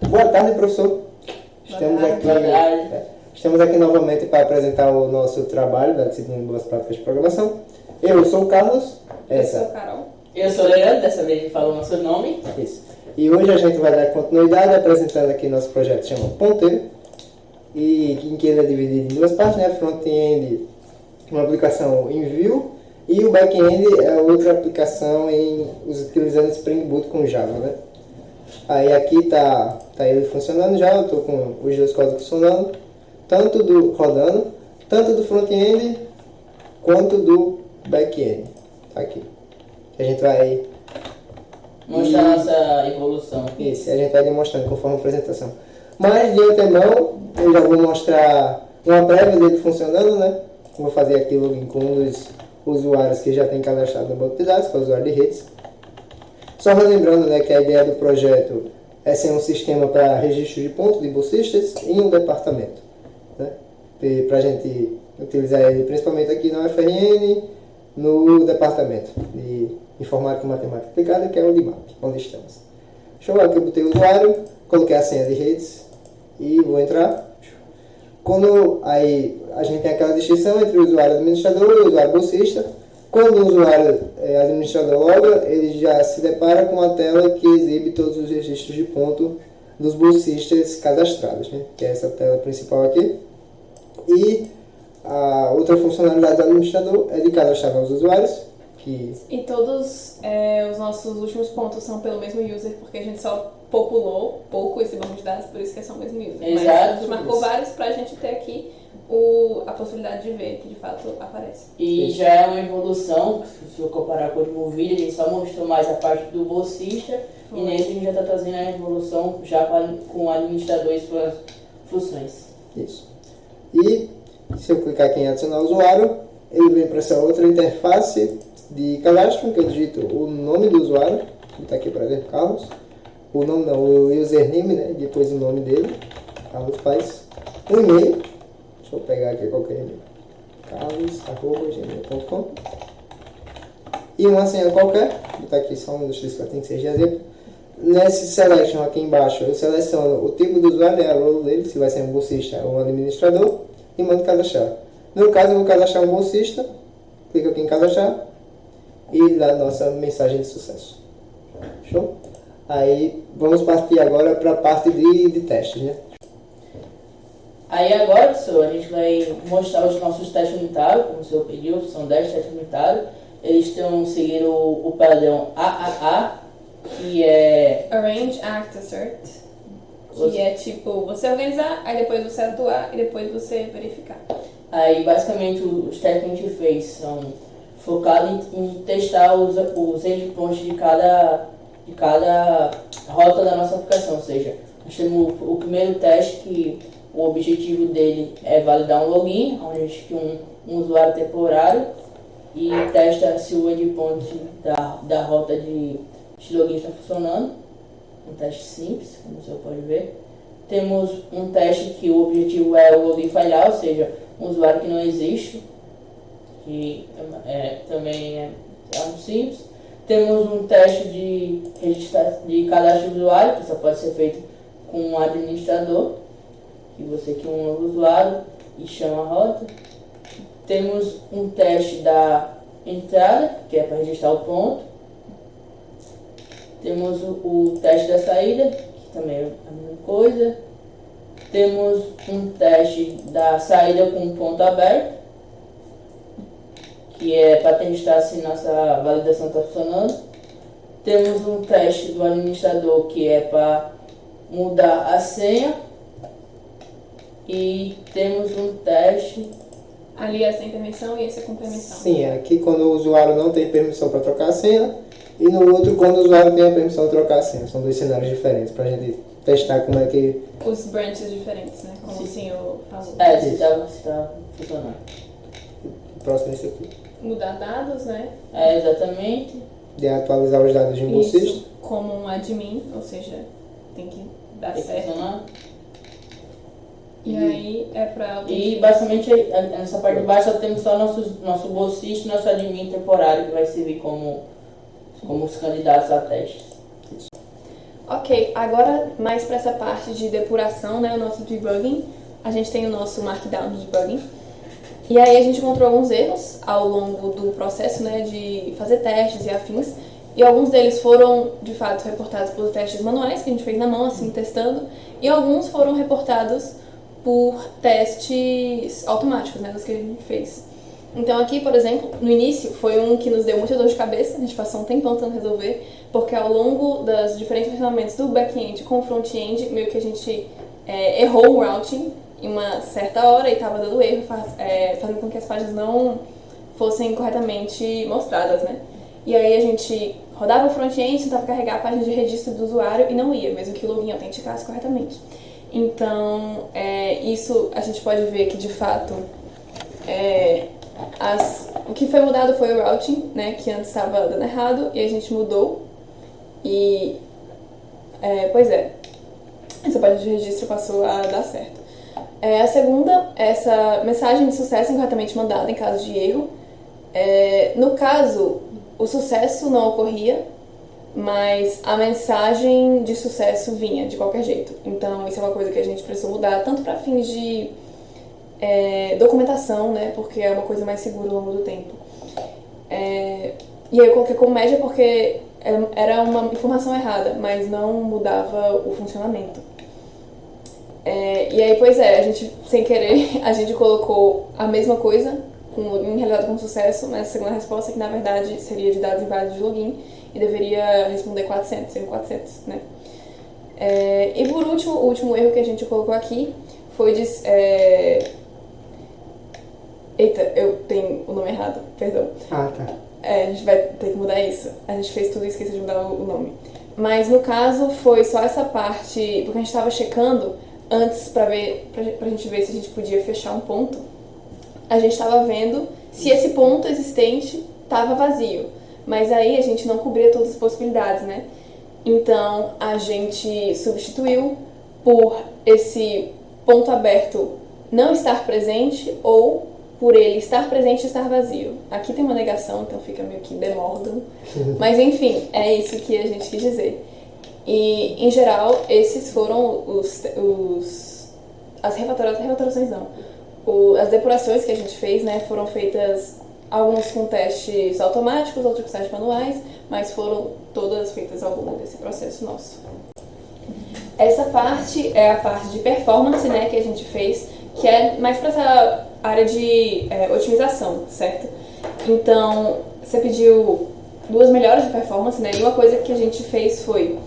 Boa tarde, professor. Estamos aqui novamente para apresentar o nosso trabalho da disciplina de Boas Práticas de Programação. Eu sou o Carlos. Eu sou a Carol. Eu sou o Leandro, dessa vez a gente falou o nosso nome. Isso. E hoje a gente vai dar continuidade apresentando aqui nosso projeto chamado Ponteiro, e em que ele é dividido em duas partes, né? Front-end, uma aplicação em Vue, e o back-end é outra aplicação utilizando Spring Boot com Java, né? Aí aqui tá ele funcionando já, eu estou com os dois códigos funcionando, tanto do front-end quanto do back-end. Tá aqui. A gente vai mostrar nossa evolução. Isso, a gente vai demonstrando conforme a apresentação. Mas de antemão, eu já vou mostrar uma prévia dele funcionando, né? Vou fazer aqui o login com um dos usuários que já tem cadastrado no banco de dados, que é o usuário de redes. Só relembrando, né, que a ideia do projeto é ser um sistema para registro de pontos de bolsistas em um departamento, né? Para a gente utilizar ele principalmente aqui na UFRN, no departamento de Informática e Matemática Aplicada, que é o DIMAP, onde estamos. Show, aqui eu botei o usuário, coloquei a senha de redes e vou entrar. Quando aí a gente tem aquela distinção entre o usuário administrador e o usuário bolsista. Quando o usuário administrador loga, ele já se depara com a tela que exibe todos os registros de ponto dos bolsistas cadastrados, né? Que é essa tela principal aqui. E a outra funcionalidade do administrador é de cadastrar os usuários. E todos os nossos últimos pontos são pelo mesmo user, porque a gente só populou pouco esse banco de dados, por isso que é só o mesmo user. Exato. Mas a gente marcou vários para a gente ter aqui a possibilidade de ver que de fato aparece. E já é uma evolução, se eu comparar com o último vídeo, a gente só mostrou mais a parte do bolsista, e nesse a gente já está trazendo a evolução já com o administrador e suas funções. Isso. E se eu clicar aqui em adicionar usuário, ele vem para essa outra interface de cadastro, que eu digito o nome do usuário, que está aqui para ver Carlos, o nome não, o username, né? Depois o nome dele, Carlos Paes, um e-mail, deixa eu pegar aqui qualquer e-mail, carlos@gmail.com, e uma senha qualquer, vou botar aqui só um dos três que eu tenho que ser de exemplo. Nesse selection aqui embaixo, eu seleciono o tipo do usuário, a role dele, se vai ser um bolsista ou um administrador, e mando cadastrar. No caso, eu vou cadastrar um bolsista, clico aqui em cadastrar, e dá a nossa mensagem de sucesso. Show? Aí vamos partir agora para a parte de testes, né? Aí agora, professor, a gente vai mostrar os nossos testes unitários, como o senhor pediu, são 10 testes unitários. Eles estão seguindo o padrão AAA, que é Arrange, Act, Assert, que é tipo você organizar, aí depois você atuar e depois você verificar. Aí basicamente os testes que a gente fez são focados em testar os endpoints de cada rota da nossa aplicação, ou seja, nós temos o primeiro teste que o objetivo dele é validar um login, onde a gente tem um usuário temporário e testa se o endpoint da rota de login está funcionando, um teste simples, como o senhor pode ver. Temos um teste que o objetivo é o login falhar, ou seja, um usuário que não existe, que também é um simples. Temos um teste de cadastro de usuário, que só pode ser feito com um administrador, que você cria um novo usuário e chama a rota. Temos um teste da entrada, que é para registrar o ponto. Temos o teste da saída, que também é a mesma coisa. Temos um teste da saída com um ponto aberto, que é para testar se nossa validação está funcionando. Temos um teste do administrador, que é para mudar a senha. E temos um teste... Ali é sem permissão e esse é com permissão. Sim, aqui quando o usuário não tem permissão para trocar a senha, e no outro quando o usuário tem a permissão de trocar a senha. São dois cenários diferentes para a gente testar como é que... Os branches diferentes, né? Como o senhor falou. Se está funcionando. O próximo é esse aqui. Mudar dados, né? Exatamente. De atualizar os dados de um bolsista. Isso, como um admin, ou seja, tem que dar certo. Funcionar. E aí é para... E basicamente nessa parte de baixo só temos só nosso bolsista e nosso admin temporário, que vai servir como os candidatos a testes. Ok, agora mais para essa parte de depuração, né, o nosso debugging, a gente tem o nosso markdown de debugging. E aí a gente encontrou alguns erros ao longo do processo, né, de fazer testes e afins. E alguns deles foram, de fato, reportados por testes manuais, que a gente fez na mão, assim, testando. E alguns foram reportados por testes automáticos, né, dos que a gente fez. Então aqui, por exemplo, no início foi um que nos deu muita dor de cabeça, a gente passou um tempão tentando resolver, porque ao longo das diferentes funcionamentos do back-end com o front-end, meio que a gente errou o routing em uma certa hora e estava dando erro, fazendo com que as páginas não fossem corretamente mostradas, né? E aí a gente rodava o front-end, tentava carregar a página de registro do usuário e não ia, mesmo que o login autenticasse corretamente. Então, isso a gente pode ver que, de fato, o que foi mudado foi o routing, né, que antes estava dando errado, e a gente mudou. E, essa página de registro passou a dar certo. A segunda, essa mensagem de sucesso incorretamente mandada em caso de erro. No caso, o sucesso não ocorria, mas a mensagem de sucesso vinha de qualquer jeito. Então, isso é uma coisa que a gente precisou mudar, tanto para fins de documentação, né, porque é uma coisa mais segura ao longo do tempo. E aí eu coloquei como média porque era uma informação errada, mas não mudava o funcionamento. E aí, a gente, sem querer, a gente colocou a mesma coisa, em realidade com sucesso, mas a segunda resposta, que na verdade seria de dados inválidos de login, e deveria responder 400, seriam 400, né? E por último, o último erro que a gente colocou aqui foi de... Eita, eu tenho o nome errado, perdão. Ah, tá. A gente vai ter que mudar isso. A gente fez tudo e esqueceu de mudar o nome. Mas no caso foi só essa parte, porque a gente estava checando antes pra gente ver se a gente podia fechar um ponto. A gente estava vendo se esse ponto existente estava vazio. Mas aí a gente não cobria todas as possibilidades, né? Então a gente substituiu por esse ponto aberto não estar presente ou por ele estar presente e estar vazio. Aqui tem uma negação, então fica meio que demorgam. Mas enfim, é isso que a gente quis dizer. E, em geral, esses foram as refaturações não. As depurações que a gente fez, né, foram feitas, alguns com testes automáticos, outros com testes manuais, mas foram todas feitas ao longo desse processo nosso. Essa parte é a parte de performance, né, que a gente fez, que é mais para essa área de otimização, certo? Então, você pediu 2 melhoras de performance, né? E uma coisa que a gente fez foi,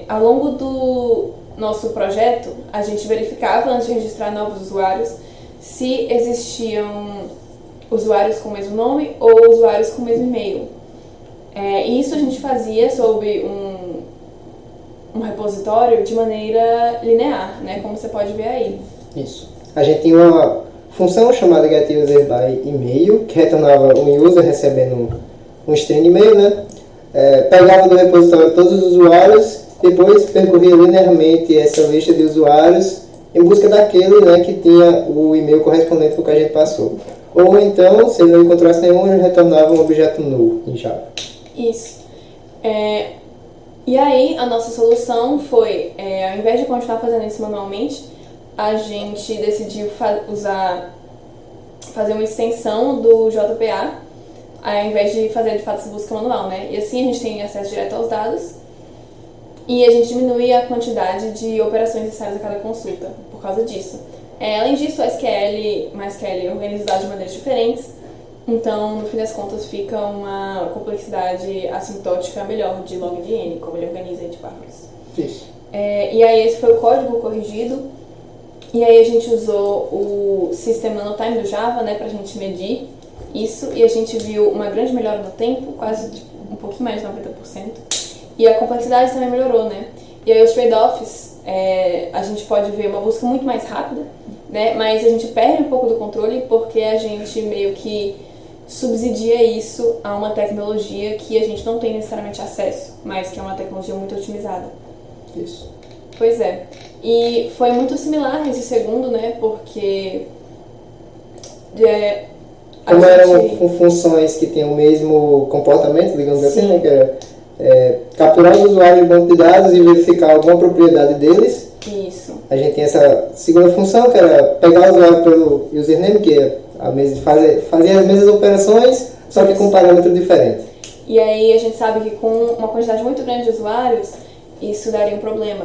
ao longo do nosso projeto, a gente verificava, antes de registrar novos usuários, se existiam usuários com o mesmo nome ou usuários com o mesmo e-mail. E isso a gente fazia sob um repositório de maneira linear, né? Como você pode ver aí. Isso. A gente tinha uma função chamada getUserByEmail, que retornava um user recebendo um string de e-mail, né? Pegava do repositório todos os usuários, depois percorria linearmente essa lista de usuários em busca daquele, né, que tinha o e-mail correspondente com o que a gente passou. Ou então, se ele não encontrasse nenhum, ele retornava um objeto null em Java. Isso. E aí, a nossa solução foi, ao invés de continuar fazendo isso manualmente, a gente decidiu fazer uma extensão do JPA, ao invés de fazer de fato essa busca manual, né? E assim a gente tem acesso direto aos dados e a gente diminui a quantidade de operações necessárias a cada consulta por causa disso. Além disso, o MySQL organiza os dados de maneiras diferentes, então no fim das contas fica uma complexidade assintótica melhor de log de N, como ele organiza entre palavras. Isso. E aí esse foi o código corrigido. E aí a gente usou o System Nanotime do Java, né, pra gente medir isso, e a gente viu uma grande melhora no tempo, quase um pouquinho mais de 90%, e a complexidade também melhorou, né. E aí os trade-offs, a gente pode ver uma busca muito mais rápida, né, mas a gente perde um pouco do controle porque a gente meio que subsidia isso a uma tecnologia que a gente não tem necessariamente acesso, mas que é uma tecnologia muito otimizada. Isso. Pois é. E foi muito similar esse segundo, né? Porque como eram funções que tinham o mesmo comportamento, digamos assim, né? Que era capturar os usuários do banco de dados e verificar alguma propriedade deles. Isso. A gente tem essa segunda função, que era pegar o usuário pelo username, que é fazer as mesmas operações, só que com um parâmetro diferente. E aí a gente sabe que com uma quantidade muito grande de usuários, isso daria um problema.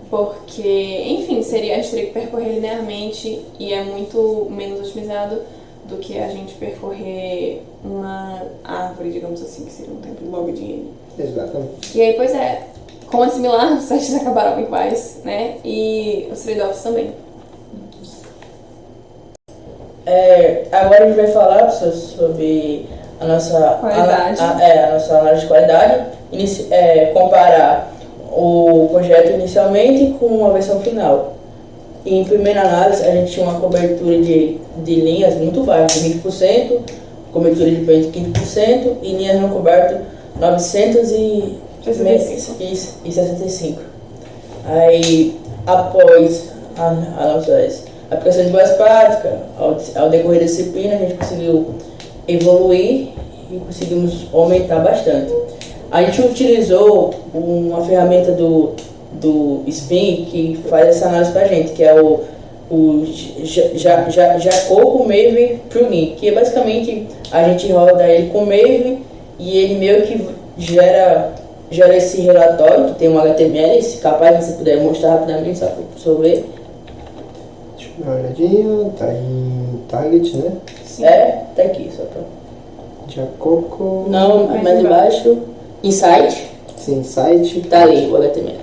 Porque, enfim, a gente teria que percorrer linearmente e é muito menos otimizado do que a gente percorrer uma árvore, digamos assim, que seria um tempo log de N. Exatamente. E aí, pois é, como é similar, os sites acabaram iguais, né? E os trade-offs também. Agora a gente vai falar, pessoas, sobre a nossa qualidade. A nossa análise de qualidade, comparar o projeto inicialmente com a versão final. Em primeira análise, a gente tinha uma cobertura de linhas muito baixa, 20%, cobertura de pente 15% e linhas não cobertas 965. Aí, após a nossa aplicação de boas práticas, ao decorrer da disciplina, a gente conseguiu evoluir e conseguimos aumentar bastante. A gente utilizou uma ferramenta do SPIN que faz essa análise pra gente, que é o Jacoco Maven Plugin, que basicamente a gente roda ele com Maven e ele meio que gera esse relatório, que tem um HTML, se capaz de você puder mostrar rapidamente, só para o professor ver. Deixa eu dar uma olhadinha, tá em Target, né? Sim. Tá aqui, só pra... Jacoco... Não, mais embaixo. Insight. Sim, site. Tá ali, o HTML.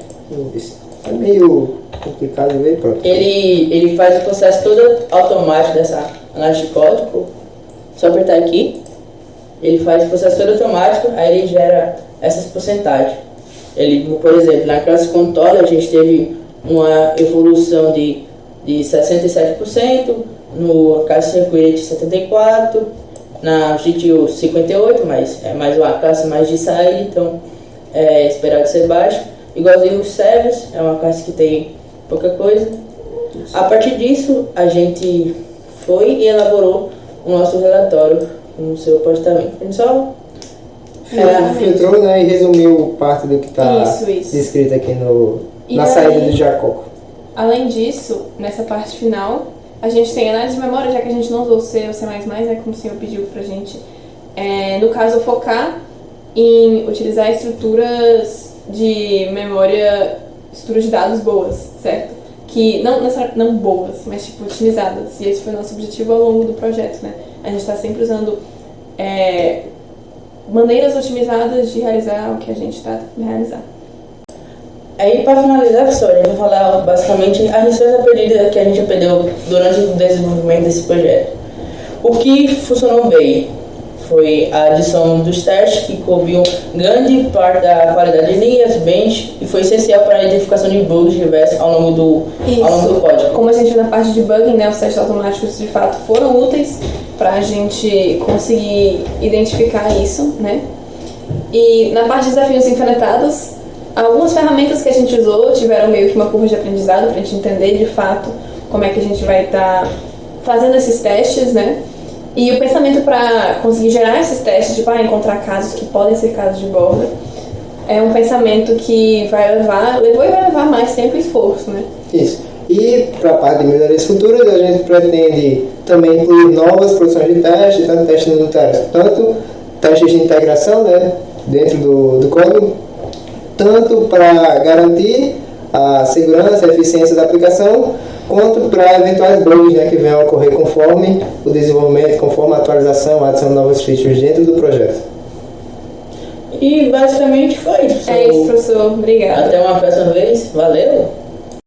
É meio complicado de ver, pronto. Ele faz o processo todo automático dessa análise de código. Só apertar aqui. Ele faz o processo todo automático, aí ele gera essas porcentagens. Ele, por exemplo, na classe controle a gente teve uma evolução de 67%, no classe Security 74%, na GTU 58%, mas é mais uma classe mais de saída, então é esperado ser baixo. Igualzinho o Service, é uma classe que tem pouca coisa. A partir disso, a gente foi e elaborou o nosso relatório com o seu postamento. A gente só filtrou, né, e resumiu parte do que está Isso. descrito aqui na aí, saída do Jacoco. Além disso, nessa parte final, a gente tem análise de memória, já que a gente não usou o C ou C++, né, como o senhor pediu pra gente. No caso, focar em utilizar estruturas de memória, estruturas de dados boas, certo? Que não boas, mas tipo otimizadas. E esse foi o nosso objetivo ao longo do projeto, né? A gente está sempre usando maneiras otimizadas de realizar o que a gente está tentando realizar. Aí, para finalizar, pessoal, a gente vai falar basicamente as lições aprendidas que a gente aprendeu durante o desenvolvimento desse projeto. O que funcionou bem foi a adição dos testes, que cobriu grande parte da qualidade de linhas, bench, e foi essencial para a identificação de bugs reversos ao longo do código. Como a gente viu na parte de debugging, né, os testes automáticos de fato foram úteis para a gente conseguir identificar isso, né? E na parte de desafios enfrentados, algumas ferramentas que a gente usou tiveram meio que uma curva de aprendizado para a gente entender de fato como é que a gente vai estar fazendo esses testes, né? E o pensamento para conseguir gerar esses testes, de encontrar casos que podem ser casos de borda, é um pensamento que levou e vai levar mais tempo e esforço, né? Isso. E para a parte de melhorias futuras, a gente pretende também incluir novas produções de testes, tanto testes unitários, tanto testes de integração, né, dentro do código, tanto para garantir a segurança e a eficiência da aplicação, quanto para eventuais bugs, né, que venham a ocorrer conforme o desenvolvimento, conforme a atualização, a adição de novas features dentro do projeto. E basicamente foi isso. É isso, professor. Obrigada. Até uma próxima vez. Valeu!